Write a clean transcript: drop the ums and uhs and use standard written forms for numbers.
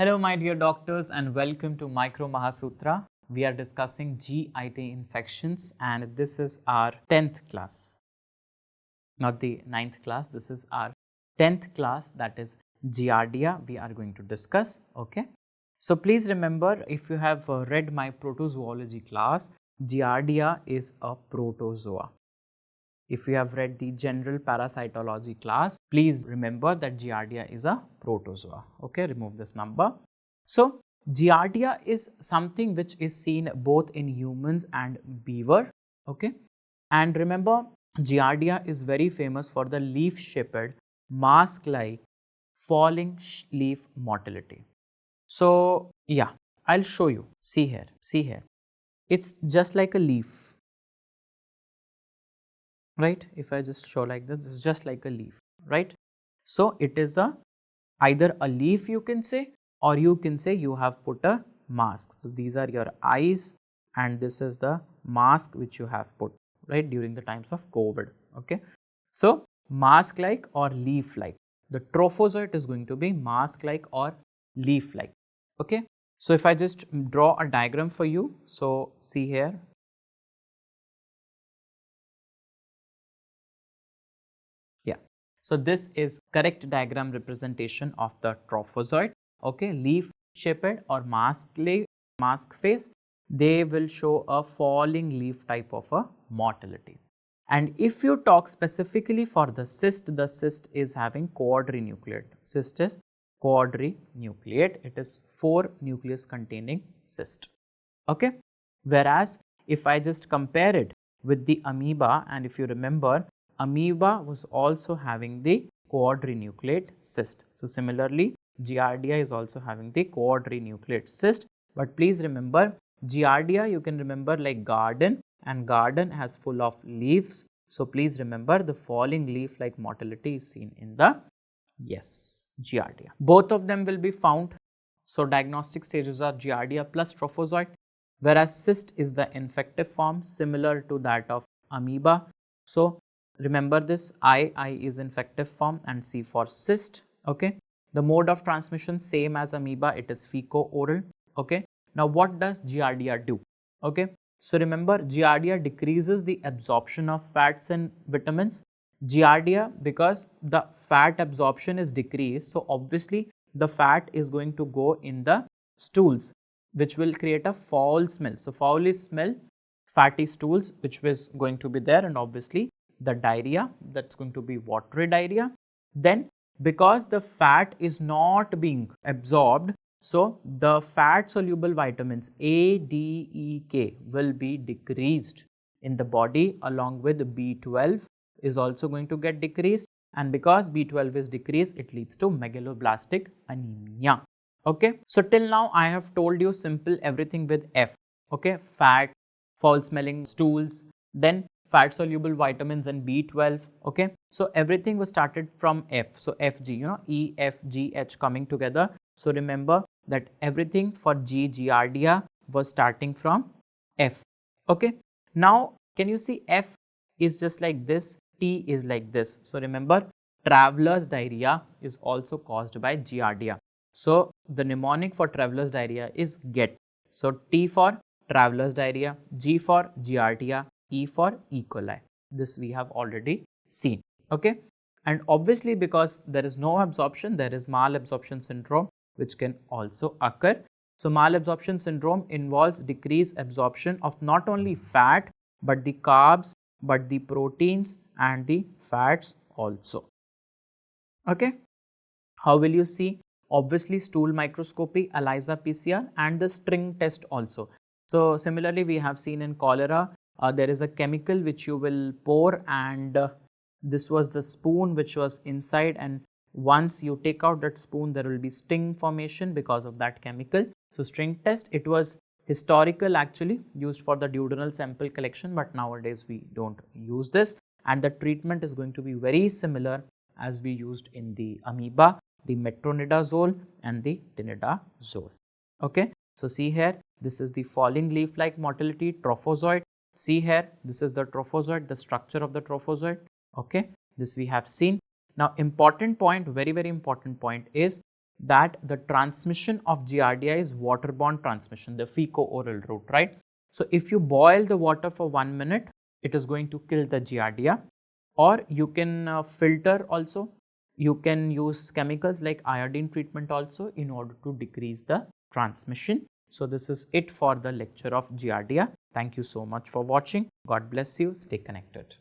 Hello my dear doctors and welcome to 𝗖𝗵𝗵𝗺. We are discussing GIT infections and this is our 10th class, not the 9th class, this is our 10th class, that is Giardia we are going to discuss, okay. So please remember, if you have read my protozoology class, Giardia is a protozoa. If you have read the general parasitology class, please remember that Giardia is a protozoa, okay, remove this number. So Giardia is something which is seen both in humans and beaver, okay, and remember Giardia is very famous for the leaf-shaped, mask-like falling leaf motility. So yeah, I'll show you, see here, it's just like a leaf. Right, if I just show like this is just like a leaf, right? So it is either a leaf you can say, or you can say you have put a mask. So these are your eyes and this is the mask which you have put, right, during the times of COVID, okay. So mask like or leaf like, the trophozoite is going to be mask like or leaf like, okay. So if I just draw a diagram for you, so see here. So this is correct diagram representation of the trophozoite, okay, leaf shaped or mask face, they will show a falling leaf type of a motility. And if you talk specifically for the cyst is having quadrinucleate, cyst is quadrinucleate, it is 4 nucleus containing cyst, okay. Whereas if I just compare it with the amoeba, and if you remember, amoeba was also having the quadrinucleate cyst. So similarly, Giardia is also having the quadrinucleate cyst. But please remember, Giardia you can remember like garden, and garden has full of leaves. So please remember, the falling leaf like motility is seen in the Giardia. Both of them will be found. So diagnostic stages are Giardia plus trophozoite, whereas cyst is the infective form similar to that of amoeba. So remember this, I is infective form and C for cyst, okay. The mode of transmission same as amoeba, it is fecal-oral, okay. Now what does Giardia do, okay. So remember, Giardia decreases the absorption of fats and vitamins. Giardia, because the fat absorption is decreased, so obviously the fat is going to go in the stools, which will create a foul smell. So foul is smell, fatty stools which was going to be there, and obviously the diarrhea, that's going to be watery diarrhea. Then because the fat is not being absorbed, so the fat soluble vitamins A, D, E, K will be decreased in the body, along with B12 is also going to get decreased, and because B12 is decreased, it leads to megaloblastic anemia, okay. So till now I have told you simple everything with F, okay, fat, foul smelling stools, then fat soluble vitamins and B12, okay. So everything was started from F, so FG, you know, E, F, G, H coming together. So remember that everything for Giardia was starting from F, okay. Now can you see F is just like this, T is like this. So remember, traveler's diarrhea is also caused by Giardia. So the mnemonic for traveler's diarrhea is GET. So T for traveler's diarrhea, G for Giardia, E for E. coli. This we have already seen, okay. And obviously because there is no absorption, there is malabsorption syndrome which can also occur. So malabsorption syndrome involves decreased absorption of not only fat but the carbs, but the proteins and the fats also, okay. How will you see? Obviously stool microscopy, ELISA PCR, and the string test also. So similarly we have seen in cholera, there is a chemical which you will pour, and this was the spoon which was inside, and once you take out that spoon there will be sting formation because of that chemical. So string test, it was historical actually, used for the duodenal sample collection, but nowadays we don't use this, and the treatment is going to be very similar as we used in the amoeba, the metronidazole and the tinidazole, okay. So see here, this is the falling leaf like motility, trophozoite. See here, this is the trophozoite, the structure of the trophozoite, okay. This we have seen. Now important point, very important point is, that the transmission of Giardia is waterborne transmission, the fecal-oral route, right? So, if you boil the water for 1 minute, it is going to kill the Giardia, or you can filter also. You can use chemicals like iodine treatment also in order to decrease the transmission. So, this is it for the lecture of Giardia. Thank you so much for watching. God bless you. Stay connected.